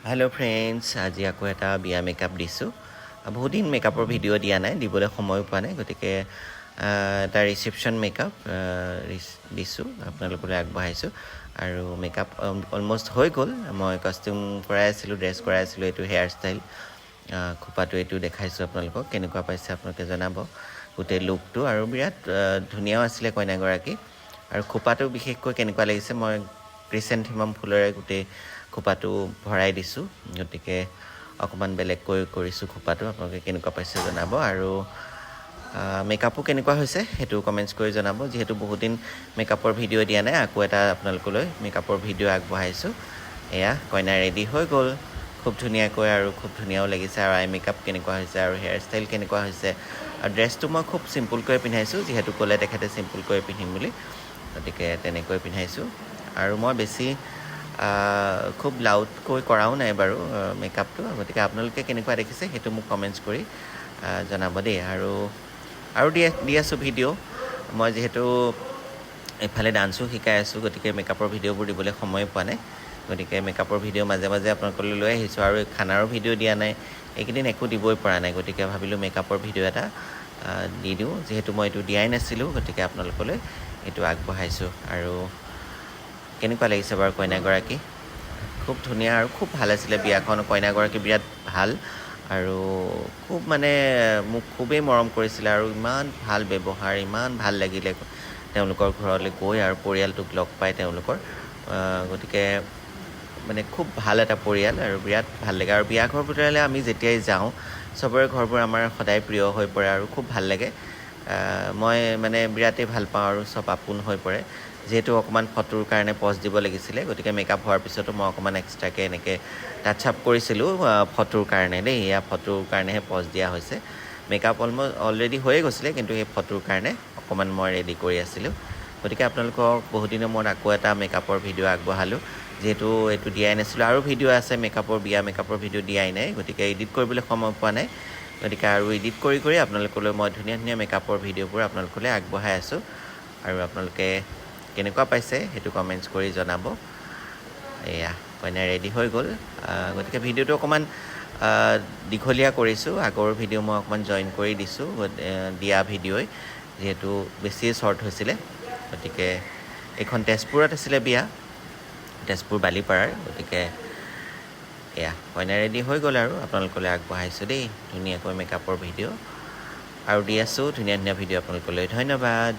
Hello' friends, আজি আকৌ এটা বিয়া মেকআপ দিছোঁ। বহুত দিন মেকআপৰ ভিডিঅ' দিয়া নাই, দিবলৈ সময়ো পোৱা নাই, গতিকে এটা ৰিচেপশ্যন মেকআপ দিছোঁ, আপোনালোকলৈ আগবঢ়াইছোঁ। আৰু মেকআপ অলমষ্ট হৈ গ'ল। মই কষ্টিউম কৰাই আছিলোঁ, ড্ৰেছ কৰাই আছিলোঁ। এইটো হেয়াৰ ষ্টাইল, খোপাটো এইটো দেখাইছোঁ আপোনালোকক। কেনেকুৱা পাইছে আপোনালোকে জনাব গোটেই লুকটো। আৰু বিৰাট ধুনীয়াও আছিলে কইনাগৰাকী। আৰু খোপাটো বিশেষকৈ কেনেকুৱা লাগিছে, মই ক্ৰিচেণ্থেমাম ফুলেৰে গোটেই খোপাটো ভৰাই দিছোঁ, গতিকে অকণমান বেলেগকৈ কৰিছোঁ খোপাটো। আপোনালোকে কেনেকুৱা পাইছে জনাব। আৰু মেকআপো কেনেকুৱা হৈছে সেইটো কমেণ্টছ কৰি জনাব। যিহেতু বহুত দিন মেকআপৰ ভিডিঅ' দিয়া নাই, আকৌ এটা আপোনালোকলৈ মেকআপৰ ভিডিঅ' আগবঢ়াইছোঁ। এয়া কইনা ৰেডি হৈ গ'ল খুব ধুনীয়াকৈ, আৰু খুব ধুনীয়াও লাগিছে। আৰু আই মেকআপ কেনেকুৱা হৈছে, আৰু হেয়াৰ ষ্টাইল কেনেকুৱা হৈছে। আৰু ড্ৰেছটো মই খুব চিম্পুলকৈ পিন্ধাইছোঁ, যিহেতু ক'লে তেখেতে চিম্পুলকৈ পিন্ধিম বুলি, গতিকে তেনেকৈ পিন্ধাইছোঁ। আৰু মই বেছি খুব লাউডকৈ কৰাও নাই বাৰু মেকআপটো, গতিকে আপোনালোকে কেনেকুৱা দেখিছে সেইটো মোক কমেণ্টছ কৰি জনাব দেই। আৰু দি আছোঁ ভিডিঅ'। মই যিহেতু এইফালে ডান্সো শিকাই আছোঁ, গতিকে মেকআপৰ ভিডিঅ'বোৰ দিবলৈ সময় পোৱা নাই, গতিকে মেকআপৰ ভিডিঅ' মাজে মাজে আপোনালোকলৈ লৈ আহিছোঁ। আৰু খানাৰো ভিডিঅ' দিয়া নাই, এইকেইদিন একো দিবই পৰা নাই, গতিকে ভাবিলোঁ মেকআপৰ ভিডিঅ' এটা দি দিওঁ। যিহেতু মই এইটো দিয়াই নাছিলোঁ, গতিকে আপোনালোকলৈ এইটো আগবঢ়াইছোঁ। আৰু কেনেকুৱা লাগিছে বাৰু কইনাগৰাকী? খুব ধুনীয়া আৰু খুব ভাল আছিলে বিয়াখন। কইনাগৰাকী বিৰাট ভাল, আৰু খুব মানে মোক খুবেই মৰম কৰিছিলে। আৰু ইমান ভাল ব্যৱহাৰ, ইমান ভাল লাগিলে তেওঁলোকৰ ঘৰলৈ গৈ আৰু পৰিয়ালটোক লগ পাই তেওঁলোকৰ। গতিকে মানে খুব ভাল এটা পৰিয়াল, আৰু বিৰাট ভাল লাগে। আৰু বিয়া ঘৰবোৰলৈ আমি যেতিয়াই যাওঁ, চবৰে ঘৰবোৰ আমাৰ সদায় প্ৰিয় হৈ পৰে, আৰু খুব ভাল লাগে। মই মানে বিৰাটেই ভাল পাওঁ, আৰু চব আপোন হৈ পৰে। যিহেতু অকণমান ফটোৰ কাৰণে পজ দিব লাগিছিলে, গতিকে মেকআপ হোৱাৰ পিছতো মই অকণমান এক্সট্ৰাকৈ এনেকৈ টাচ আপ কৰিছিলোঁ ফটোৰ কাৰণে দেই। এয়া ফটোৰ কাৰণেহে পজ দিয়া হৈছে। মেকআপ অলৰেডি হৈয়ে গৈছিলে, কিন্তু সেই ফটোৰ কাৰণে অকণমান মই ৰেডি কৰি আছিলোঁ। গতিকে আপোনালোকক বহুদিনৰ মূৰত আকৌ এটা মেকআপৰ ভিডিঅ' আগবঢ়ালোঁ, যিহেতু এইটো দিয়াই নাছিলোঁ। আৰু ভিডিঅ' আছে বিয়া মেকআপৰ ভিডিঅ' দিয়াই নাই, গতিকে এডিট কৰিবলৈ সময় পোৱা নাই। গতিকে আৰু এডিট কৰি আপোনালোকলৈ মই ধুনীয়া ধুনীয়া মেকআপৰ ভিডিঅ'বোৰ আপোনালোকলৈ আগবঢ়াই আছোঁ। আৰু আপোনালোকে কেনেকুৱা পাইছে সেইটো কমেণ্টছ কৰি জনাব। এয়া কইনা ৰেডি হৈ গ'ল, গতিকে ভিডিঅ'টো অকণমান দীঘলীয়া কৰিছোঁ। আগৰ ভিডিঅ' মই অকণমান জইন কৰি দিছোঁ, দিয়া ভিডিঅ'ই, যিহেতু বেছিয়ে শ্বৰ্ট হৈছিলে। গতিকে এইখন তেজপুৰত আছিলে বিয়া, তেজপুৰ বালিপাৰাৰ। গতিকে এয়া কইনা ৰেডি হৈ গ'ল, আৰু আপোনালোকলৈ আগবঢ়াইছোঁ দেই ধুনীয়াকৈ মেকআপৰ ভিডিঅ'। আৰু দি আছোঁ ধুনীয়া ধুনীয়া ভিডিঅ' আপোনালোকলৈ। ধন্যবাদ।